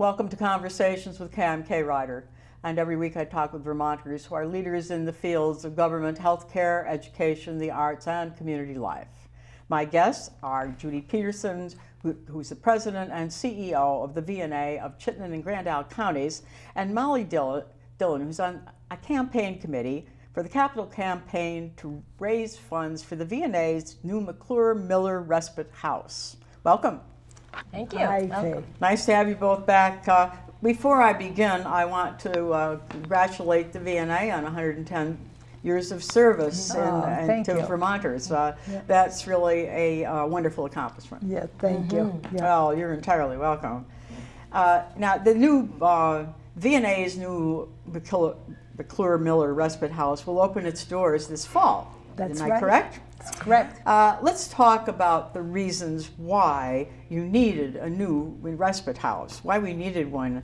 Welcome to Conversations with Kay. I'm Kay Ryder, and every week I talk with Vermonters who are leaders in the fields of government, healthcare, education, the arts, and community life. My guests are Judy Peterson, who's the president and CEO of the VNA of Chittenden and Grand Isle counties, and Molly Dillon, who's on a campaign committee for the capital campaign to raise funds for the VNA's new McClure Miller Respite House. Welcome. Thank you. Hi, Welcome. Nice to have you both back. Before I begin, I want to congratulate the VNA on 110 years of service to Vermonters. That's really a wonderful accomplishment. Yeah, thank you. Yeah. Well, you're entirely welcome. Now, the new VNA's new McClure Miller Respite House will open its doors this fall. That's Am right. I correct? That's correct. Let's talk about the reasons why you needed a new respite house, why we needed one.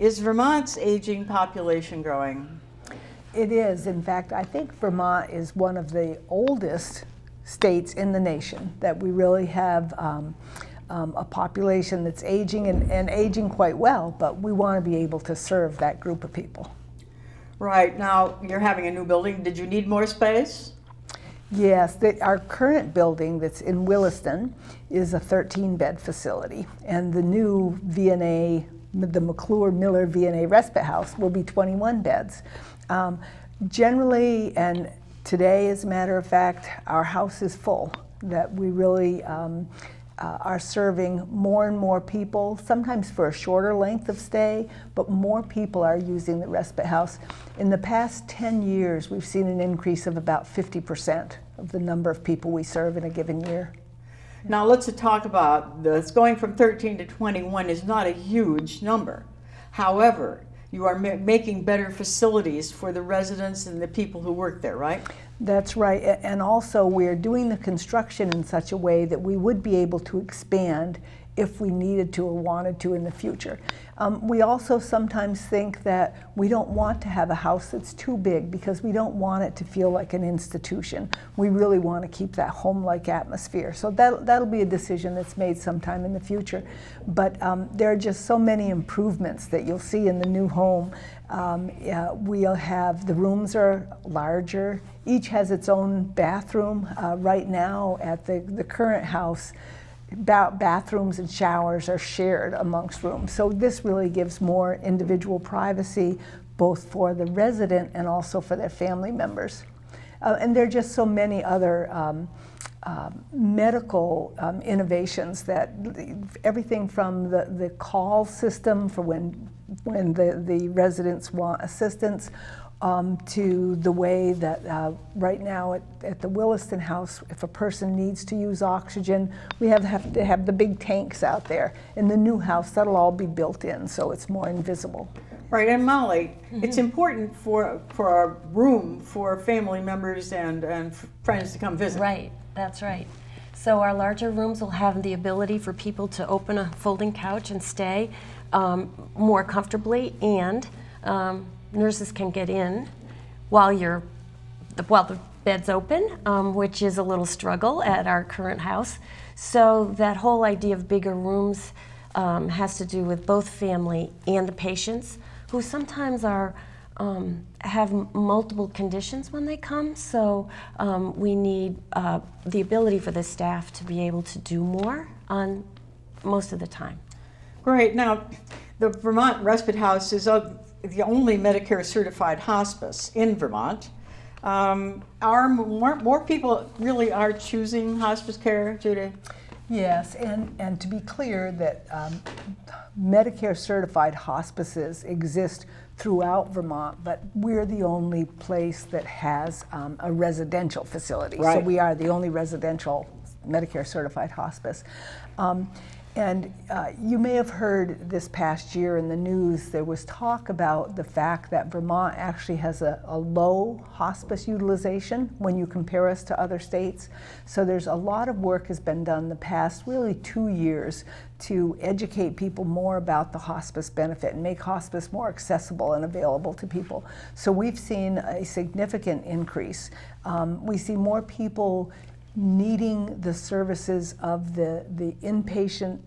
Is Vermont's aging population growing? It is. In fact, I think Vermont is one of the oldest states in the nation, that we really have a population that's aging and aging quite well, but we want to be able to serve that group of people. Right. Now, you're having a new building. Did you need more space? Yes, our current building that's in Williston is a 13-bed facility, and the new VNA, the McClure Miller VNA Respite House, will be 21 beds. Generally, and today, as a matter of fact, our house is full, that we really are serving more and more people, sometimes for a shorter length of stay, but more people are using the respite house. In the past 10 years, we've seen an increase of about 50% of the number of people we serve in a given year. Now let's talk about this. Going from 13 to 21 is not a huge number. However, you are making better facilities for the residents and the people who work there, right? That's right, and also we're doing the construction in such a way that we would be able to expand if we needed to or wanted to in the future. We also sometimes think that we don't want to have a house that's too big because we don't want it to feel like an institution. We really want to keep that home-like atmosphere. So that'll be a decision that's made sometime in the future. But there are just so many improvements that you'll see in the new home. We'll have, the rooms are larger. Each has its own bathroom. Right now at the current house, bathrooms and showers are shared amongst rooms. So this really gives more individual privacy, both for the resident and also for their family members. And there are just so many other medical innovations, that everything from the call system for when the residents want assistance, to the way that right now at the Williston House, if a person needs to use oxygen, we have to have the big tanks out there. In the new house, that'll all be built in, so it's more invisible. Right, and Molly, it's important for a room for family members and friends to come visit. Right, that's right. So our larger rooms will have the ability for people to open a folding couch and stay more comfortably, and nurses can get in while the bed's open, which is a little struggle at our current house. So that whole idea of bigger rooms has to do with both family and the patients, who sometimes have multiple conditions when they come. So we need the ability for the staff to be able to do more on most of the time. Great. Now, the Vermont Respite House is the only Medicare certified hospice in Vermont. Are more people really are choosing hospice care, Judy? Yes, and to be clear that Medicare certified hospices exist throughout Vermont, but we're the only place that has a residential facility. Right. So we are the only residential Medicare certified hospice. And you may have heard this past year in the news, there was talk about the fact that Vermont actually has a low hospice utilization when you compare us to other states. So there's a lot of work has been done the past really 2 years to educate people more about the hospice benefit and make hospice more accessible and available to people. So we've seen a significant increase. We see more people needing the services of the inpatient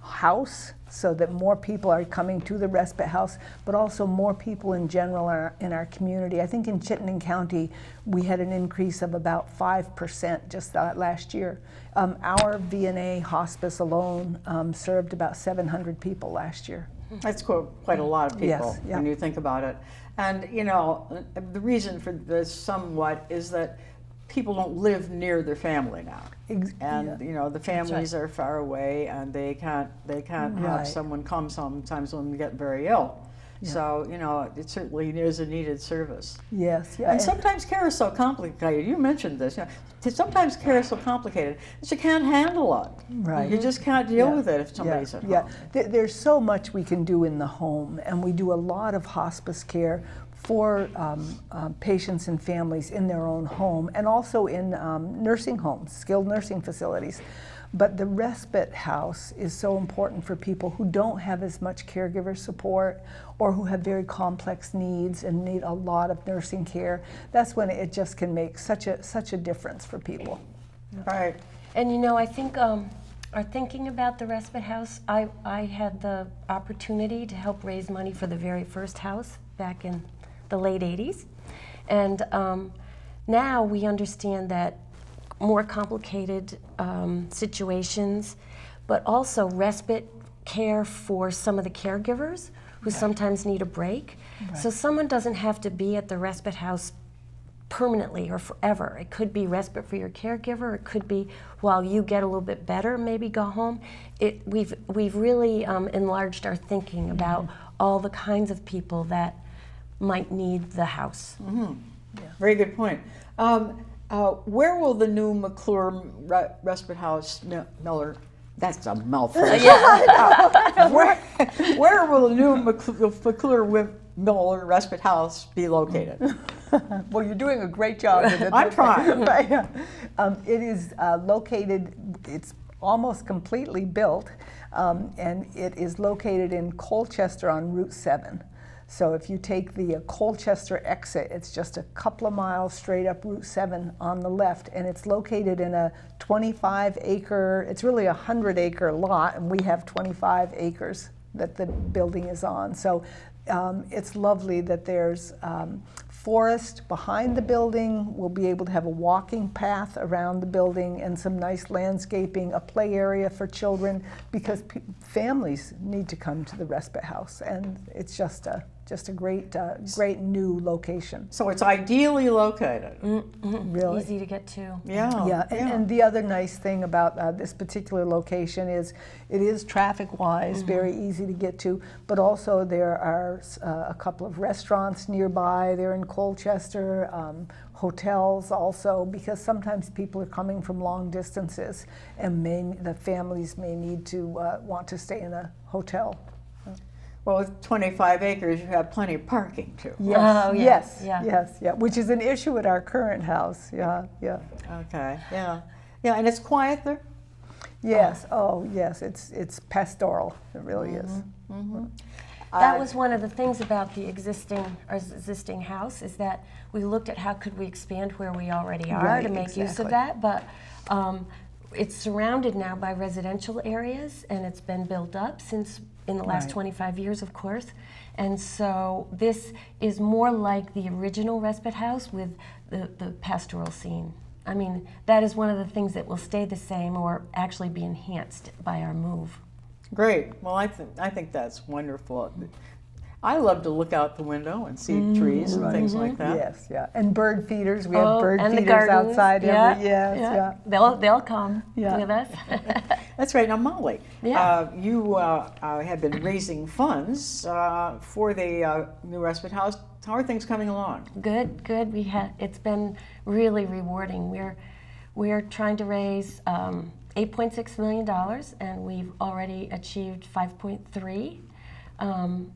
house so that more people are coming to the respite house, but also more people in general in our community. I think in Chittenden County, we had an increase of about 5% just last year. Our VNA hospice alone served about 700 people last year. That's quite a lot of people. Yes, yeah. When you think about it. And you know, the reason for this somewhat is that people don't live near their family now, and you know, the families are far away, and they can't have someone come sometimes when they get very ill. Yeah. So you know, it certainly is a needed service. Yes, yeah. And sometimes care is so complicated. You mentioned this. You know, sometimes care is so complicated that you can't handle it. Right. You just can't deal with it if somebody's at home. Yeah. There's so much we can do in the home, and we do a lot of hospice care for patients and families in their own home, and also in nursing homes, skilled nursing facilities. But the respite house is so important for people who don't have as much caregiver support, or who have very complex needs and need a lot of nursing care. That's when it just can make such a difference for people. Right. And you know, I think are thinking about the respite house, I had the opportunity to help raise money for the very first house back in the late 80s. And now we understand that more complicated situations, but also respite care for some of the caregivers who sometimes need a break. Right. So someone doesn't have to be at the respite house permanently or forever. It could be respite for your caregiver. It could be while you get a little bit better, maybe go home. We've really enlarged our thinking about all the kinds of people that might need the house. Mm-hmm. Yeah. Very good point. Where will the new McClure Respite House, Miller, that's a mouthful. Where will the new McClure Miller Respite House be located? Well, you're doing a great job with it. I'm trying. It is located, it's almost completely built, and it is located in Colchester on Route 7. So if you take the Colchester exit, it's just a couple of miles straight up Route 7 on the left, and it's located in a 25-acre, it's really a 100-acre lot, and we have 25 acres that the building is on. So it's lovely that there's forest behind the building. We'll be able to have a walking path around the building and some nice landscaping, a play area for children, because families need to come to the respite house, and it's just a great new location. So it's ideally located. Really easy to get to. Yeah. And the other nice thing about this particular location is it is traffic-wise very easy to get to, but also there are a couple of restaurants nearby. They're in Colchester, hotels also, because sometimes people are coming from long distances, and the families may need to want to stay in a hotel. Well, with 25 acres, you have plenty of parking too. Yes, yes, which is an issue at our current house. Yeah. Okay. Yeah, and it's quiet there. Yes. Yes. It's pastoral. It really is. That was one of the things about the existing house, is that we looked at how could we expand where we already are to make use of that, but. It's surrounded now by residential areas, and it's been built up since in the last 25 years, of course. And so this is more like the original respite house with the pastoral scene. I mean, that is one of the things that will stay the same or actually be enhanced by our move. Great. Well, I think that's wonderful. I love to look out the window and see trees and things like that. Yes, and bird feeders. We have bird and feeders the gardens. Outside. They'll come with us. That's right. Now, Molly, you have been raising funds for the new respite house. How are things coming along? Good. It's been really rewarding. We're trying to raise $8.6 million, and we've already achieved 5.3.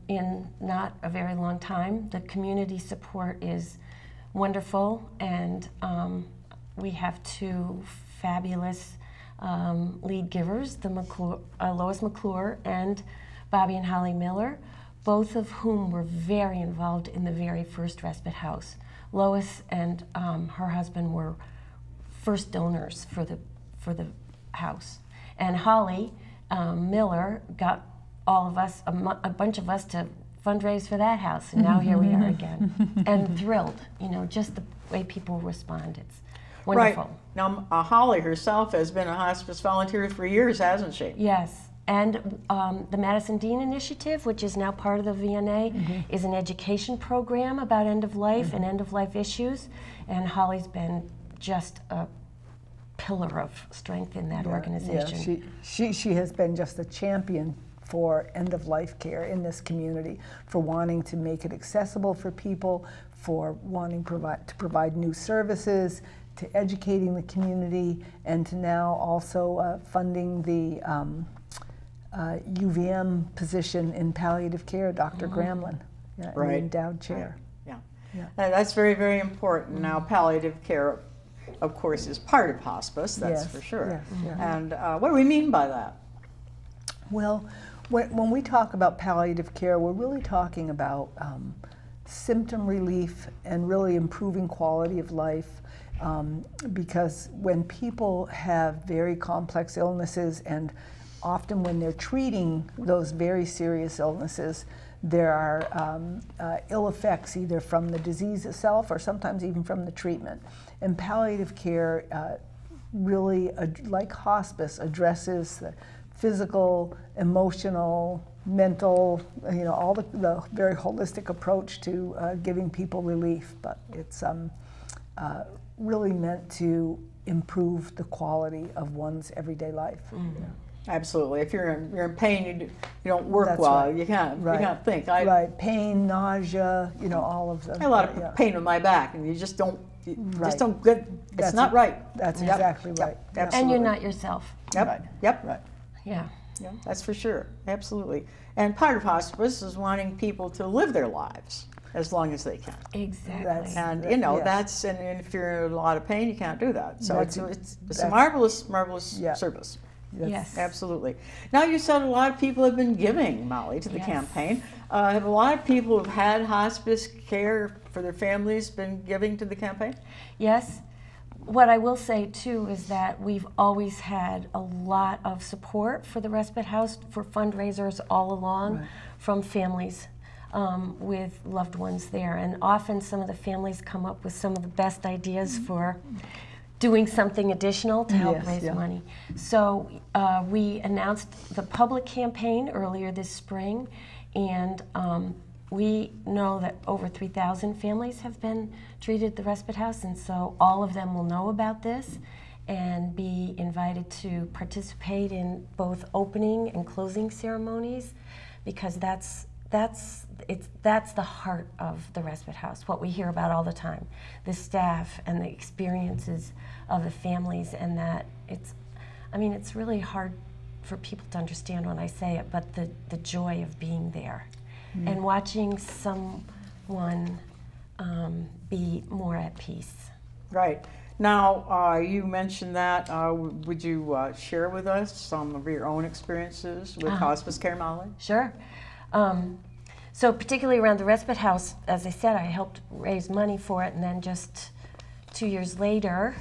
In not a very long time. The community support is wonderful, and we have two fabulous lead givers, the Lois McClure and Bobby and Holly Miller, both of whom were very involved in the very first respite house. Lois and her husband were first donors for the house, and Holly Miller got all of us, a bunch of us, to fundraise for that house, and now here we are again. And thrilled, just the way people respond. It's wonderful. Right. Now, Holly herself has been a hospice volunteer for years, hasn't she? Yes. And the Madison Dean Initiative, which is now part of the VNA, is an education program about end of life and end of life issues. And Holly's been just a pillar of strength in that organization. Yeah, she has been just a champion for end-of-life care in this community, for wanting to make it accessible for people, for wanting to provide new services, to educating the community, and to now also funding the UVM position in palliative care, Dr. Gramlin, an endowed chair. Yeah. That's very, very important. Now, palliative care, of course, is part of hospice, that's for sure. And what do we mean by that? Well, when we talk about palliative care, we're really talking about symptom relief and really improving quality of life, because when people have very complex illnesses, and often when they're treating those very serious illnesses, there are ill effects either from the disease itself or sometimes even from the treatment. And palliative care really, like hospice, addresses the physical, emotional, mental, all the very holistic approach to giving people relief. But it's really meant to improve the quality of one's everyday life. Absolutely. If you're in pain, you don't work well. You can't think. Pain, nausea, all of them. I have a lot of pain in my back, and you just don't. Just don't get. It's not right. That's exactly right. Absolutely. And you're not yourself. Yep. Right. Yeah. Yeah, that's for sure. Absolutely. And part of hospice is wanting people to live their lives as long as they can. Exactly. And that's, and if you're in a lot of pain, you can't do that. So it's a marvelous service. Yes. Absolutely. Now, you said a lot of people have been giving, Molly, to the campaign. Have a lot of people who've had hospice care for their families been giving to the campaign? Yes. What I will say, too, is that we've always had a lot of support for the Respite House, for fundraisers all along, from families with loved ones there. And often some of the families come up with some of the best ideas for doing something additional to help raise money. So we announced the public campaign earlier this spring, and we know that over 3,000 families have been treated at the Respite House, and so all of them will know about this and be invited to participate in both opening and closing ceremonies, because that's the heart of the Respite House, what we hear about all the time, the staff and the experiences of the families, and that it's really hard for people to understand when I say it, but the joy of being there and watching someone be more at peace. Right. Now, you mentioned that. Would you share with us some of your own experiences with hospice care, Molly? Sure. So particularly around the Respite House, as I said, I helped raise money for it, and then just 2 years later,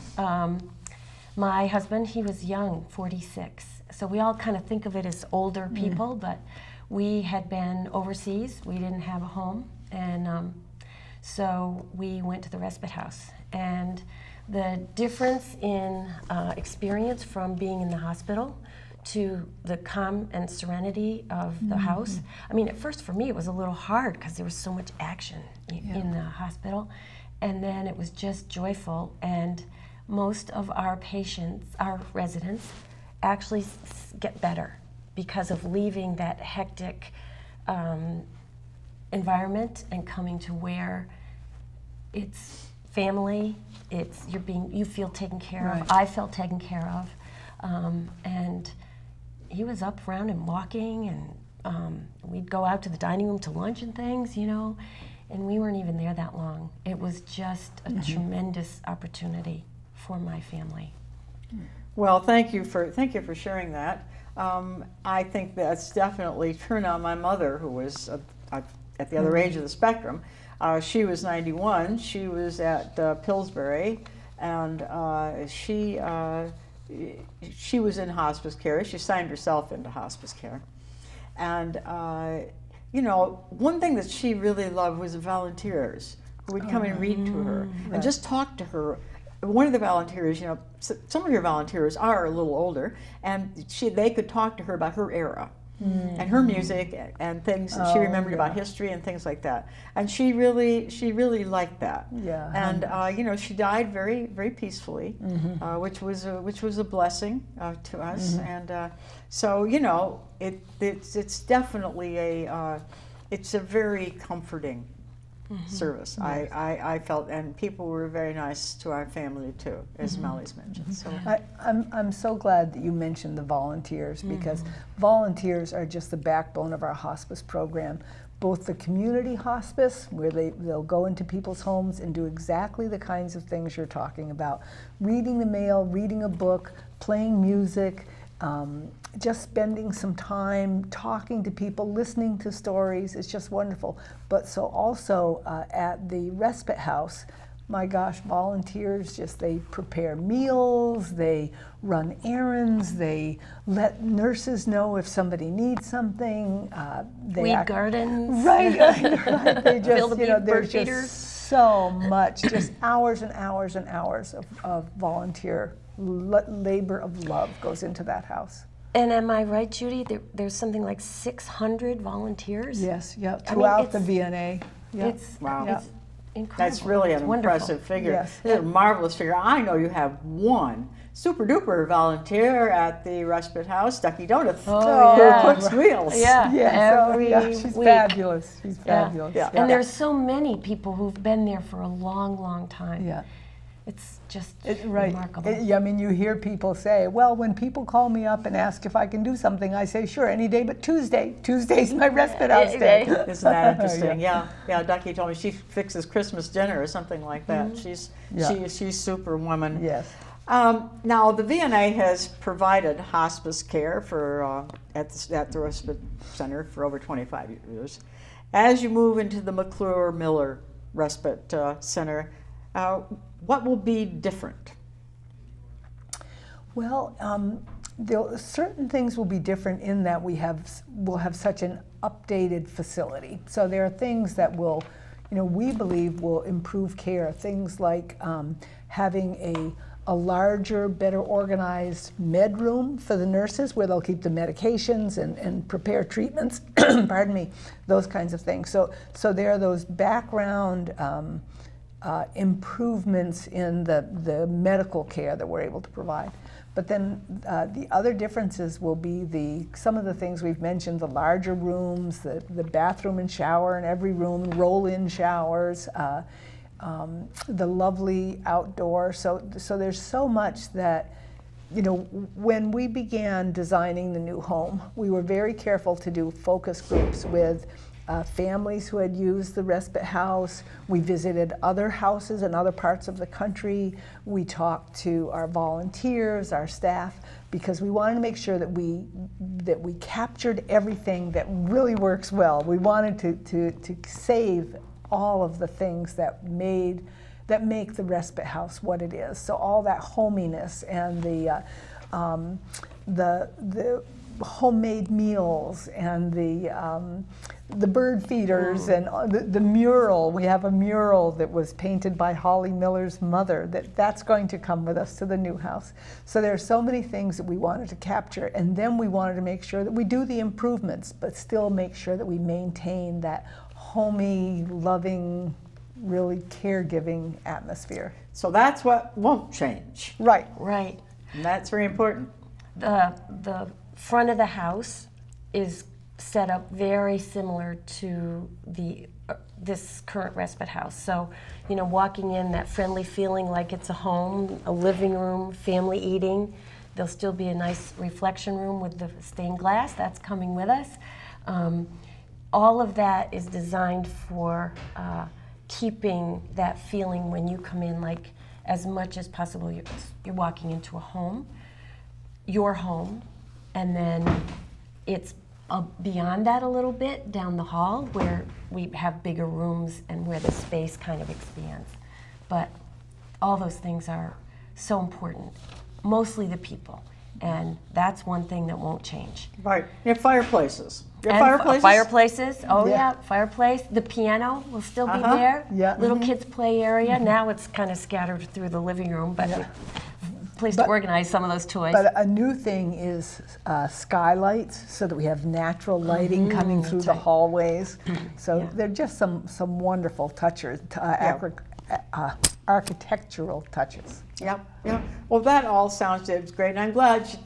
my husband, he was young, 46. So we all kind of think of it as older people, but we had been overseas. We didn't have a home, and so we went to the Respite House. And the difference in experience from being in the hospital to the calm and serenity of the house. I mean, at first for me it was a little hard because there was so much action in the hospital, and then it was just joyful. And most of our patients, our residents, actually get better because of leaving that hectic environment and coming to where it's family, you feel taken care of. I felt taken care of, and he was up, around and walking, and we'd go out to the dining room to lunch and things, and we weren't even there that long. It was just a tremendous opportunity for my family. Well, thank you for sharing that. I think that's definitely true. Now, my mother, who was at the other age of the spectrum, she was 91. She was at Pillsbury, and she she was in hospice care. She signed herself into hospice care. And, you know, one thing that she really loved was the volunteers who would come and read to her and just talk to her. One of the volunteers, you know, some of your volunteers are a little older, and they could talk to her about her era and her music and things that she remembered about history and things like that. And she really liked that. Yeah. And you know, she died very, very peacefully, which was a blessing to us. And so, you know, it's definitely it's a very comforting service. Yes. I felt, and people were very nice to our family too, as Molly's mentioned. So I'm so glad that you mentioned the volunteers, because volunteers are just the backbone of our hospice program. Both the community hospice, where they'll go into people's homes and do exactly the kinds of things you're talking about. Reading the mail, reading a book, playing music, just spending some time talking to people, listening to stories. It's just wonderful. But so also at the respite house, my gosh, volunteers they prepare meals, they run errands, they let nurses know if somebody needs something. They weed gardens. Right, right. They just, fill the you know, there's bird just so much, just hours and hours and hours of volunteer labor of love goes into that house. And am I right, Judy? There's something like 600 volunteers? Yes, yeah, throughout the VNA. Yeah. It's incredible. That's really an impressive figure. Yes. It's a marvelous figure. I know you have one super duper volunteer at the respite house, Ducky Donuts, who cooks meals. Yeah, she's fabulous. She's fabulous. Yeah. And there's so many people who've been there for a long, long time. Yeah. It's just right. remarkable. I mean, you hear people say, well, when people call me up and ask if I can do something, I say, sure, any day but Tuesday. Tuesday's my respite house day. Isn't that interesting? Yeah. Ducky told me she fixes Christmas dinner or something like that. She's superwoman. Yes. Now, the VNA has provided hospice care for at the respite center for over 25 years. As you move into the McClure Miller Respite Center, what will be different? Well, certain things will be different in that we'll have such an updated facility. So there are things that will, we believe will improve care. Things like having a larger, better organized med room for the nurses where they'll keep the medications and prepare treatments, pardon me, those kinds of things. So there are those background improvements in the medical care that we're able to provide. But then the other differences will be some of the things we've mentioned, the larger rooms, the bathroom and shower in every room, roll-in showers, the lovely outdoor. So there's so much that, when we began designing the new home, we were very careful to do focus groups with families who had used the respite house. We visited other houses in other parts of the country. We talked to our volunteers, our staff, because we wanted to make sure that we captured everything that really works well. We wanted to save all of the things that make the respite house what it is. So all that hominess and the homemade meals and the bird feeders and the mural. We have a mural that was painted by Holly Miller's mother that's going to come with us to the new house. So there are so many things that we wanted to capture, and then we wanted to make sure that we do the improvements, but still make sure that we maintain that homey, loving, really caregiving atmosphere. So that's what won't change. Right. Right. And that's very important. The front of the house is set up very similar to this current respite house. So, walking in, that friendly feeling like it's a home, a living room, family eating. There'll still be a nice reflection room with the stained glass. That's coming with us. All of that is designed for keeping that feeling when you come in, like as much as possible you're walking into a home, your home, and then it's beyond that a little bit down the hall where we have bigger rooms and where the space kind of expands. But all those things are so important mostly the people. And that's one thing that won't change. Right. You have fireplaces. You have And fireplaces? Fireplaces. Oh Yeah. yeah, fireplace. The piano will still be there. Yeah. Little kids' play area. Now it's kind of scattered through the living room, but place to organize some of those toys. But a new thing is skylights, so that we have natural lighting coming through the hallways. So they're just some wonderful touches, architectural touches. Yep, yep. Well, that all sounds great, and I'm glad you're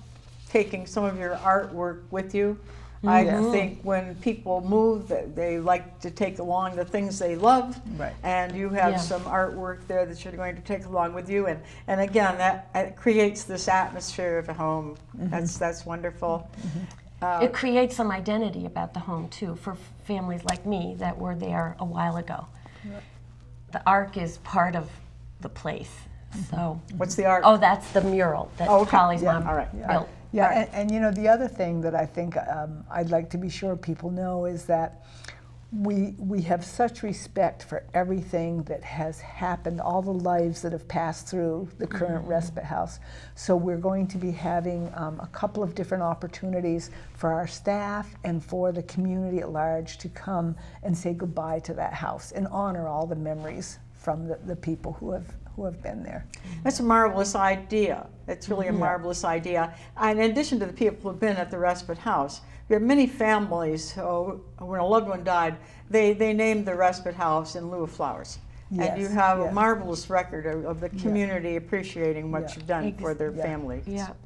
taking some of your artwork with you. I think when people move, they like to take along the things they love, Right. and you have some artwork there that you're going to take along with you, and again, that creates this atmosphere of a home. That's wonderful. It creates some identity about the home too for families like me that were there a while ago. The arc is part of the place. So What's the art? oh, that's the mural that Polly's mom All right. built. Yeah, and you know, the other thing that I think I'd like to be sure people know is that we have such respect for everything that has happened, all the lives that have passed through the current respite house. So we're going to be having a couple of different opportunities for our staff and for the community at large to come and say goodbye to that house and honor all the memories from the people who have been there. That's a marvelous idea. It's really a marvelous idea. And in addition to the people who have been at the respite house, we have many families who, when a loved one died, they named the respite house in lieu of flowers. And you have a marvelous record of the community appreciating what you've done for their family.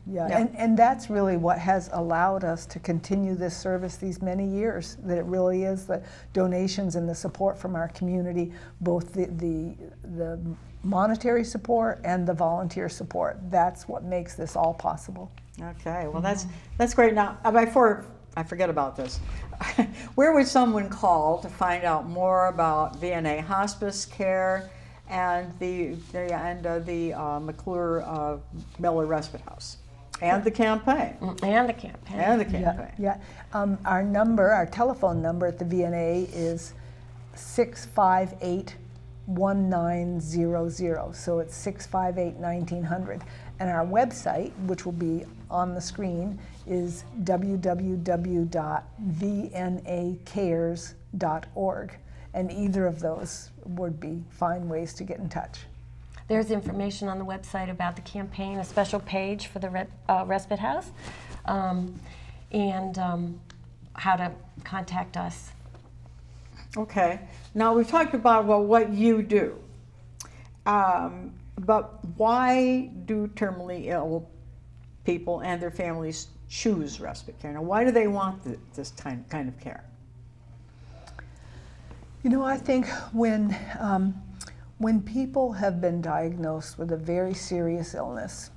And that's really what has allowed us to continue this service these many years, that it really is the donations and the support from our community, both the monetary support and the volunteer support. That's what makes this all possible. Okay, well that's great. Now, before I forget about this, where would someone call to find out more about VNA hospice care and the McClure Miller Respite House and the campaign? And the campaign. And the campaign. Yeah. Our telephone number at the VNA is 658-1900. So it's 658-1900. And our website, which will be on the screen, is www.vnacares.org. And either of those would be fine ways to get in touch. There's information on the website about the campaign, a special page for the respite house, and how to contact us. Okay. Now we've talked about what you do, but why do terminally ill people and their families choose respite care? Now, why do they want this kind of care? You know, I think when people have been diagnosed with a very serious illness,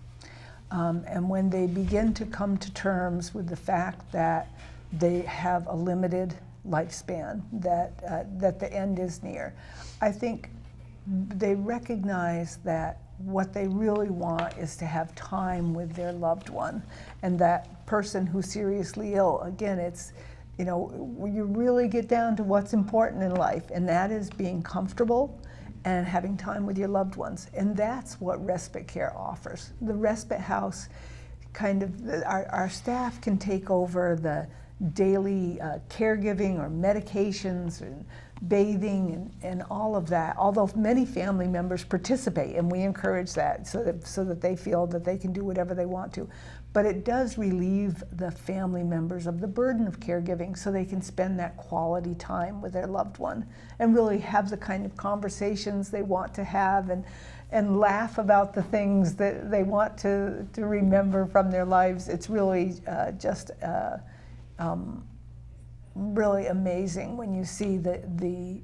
and when they begin to come to terms with the fact that they have a limited lifespan, that the end is near, I think they recognize that what they really want is to have time with their loved one. And that person who's seriously ill, again, it's, you know, you really get down to what's important in life, and that is being comfortable and having time with your loved ones. And that's what respite care offers. The respite house our staff can take over the daily caregiving or medications and bathing and all of that, although many family members participate, and we encourage that so that they feel that they can do whatever they want to. But it does relieve the family members of the burden of caregiving so they can spend that quality time with their loved one and really have the kind of conversations they want to have and laugh about the things that they want to remember from their lives. It's really really amazing when you see the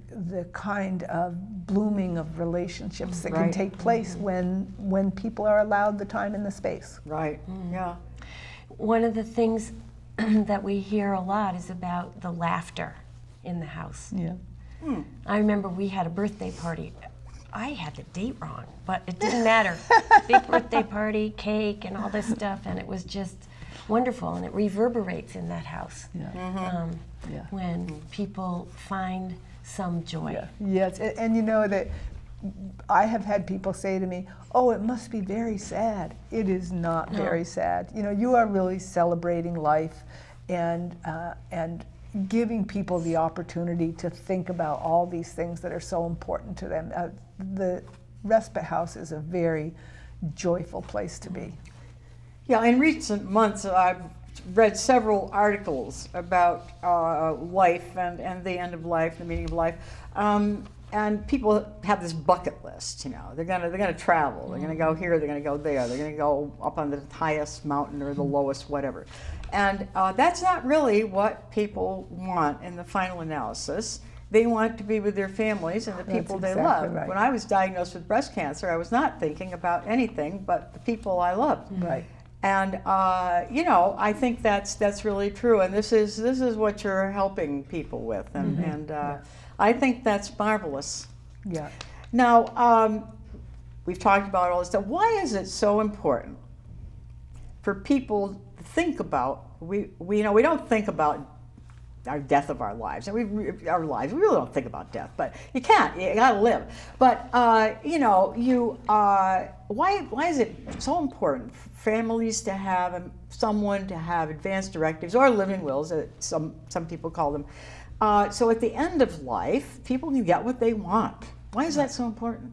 kind of blooming of relationships that can take place when people are allowed the time and the space. Right. Yeah. One of the things that we hear a lot is about the laughter in the house. Yeah. I remember we had a birthday party. I had the date wrong, but it didn't matter. Big birthday party, cake, and all this stuff, and it was just wonderful, and it reverberates in that house. Yeah. When people find some joy. Yeah. Yes, and you know that I have had people say to me, "Oh, it must be very sad." It is not very sad. You know, you are really celebrating life, and giving people the opportunity to think about all these things that are so important to them. The respite house is a very joyful place to be. Yeah, in recent months, I've read several articles about life and the end of life, the meaning of life, and people have this bucket list. You know, they're gonna travel. They're gonna go here. They're gonna go there. They're gonna go up on the highest mountain or the lowest, whatever. And that's not really what people want in the final analysis. They want to be with their families and the people they love. Right. When I was diagnosed with breast cancer, I was not thinking about anything but the people I loved. Right. And you know, I think that's really true. And this is what you're helping people with, and I think that's marvelous. Yeah. Now, we've talked about all this stuff. Why is it so important for people to think about? We don't think about our death of our lives. We really don't think about death, but you can't. You got to live. But you know, why is it so important for families to have someone to have advance directives or living wills, some people call them, so at the end of life, people can get what they want. Why is that so important?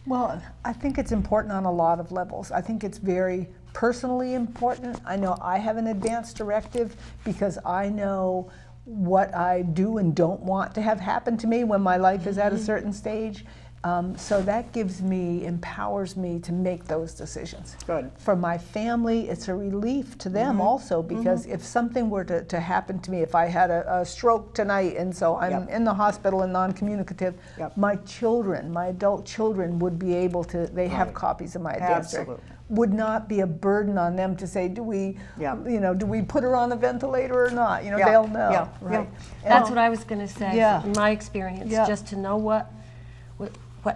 Well, I think it's important on a lot of levels. I think it's very personally important. I know I have an advance directive because I know what I do and don't want to have happen to me when my life is at a certain stage. So that empowers me to make those decisions. Good. For my family, it's a relief to them also, because if something were to happen to me, if I had a stroke tonight and so I'm in the hospital and non-communicative, my children, my adult children would be able to, they have copies of my advance directive. Would not be a burden on them to say, do we put her on the ventilator or not? You know, they'll know. Right. That's what I was going to say. In my experience, Yeah. just to know what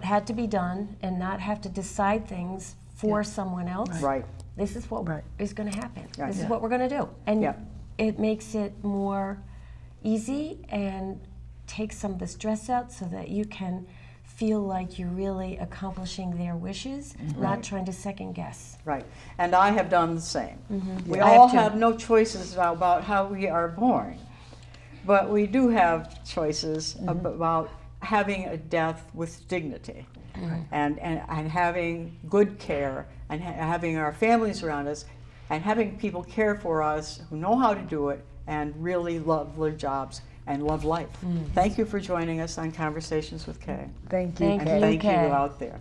had to be done and not have to decide things for someone else. Right. This is what is going to happen. Right. This is what we're going to do, and Yeah. it makes it more easy and takes some of the stress out, so that you can feel like you're really accomplishing their wishes, not trying to second guess. Right, and I have done the same. We I all have too. have no choices about how we are born, but we do have choices about having a death with dignity, and having good care, and having our families around us, and having people care for us who know how to do it and really love their jobs and love life. Thank you for joining us on Conversations with Kay. Thank you. Thank And you, thank you Kay. out there.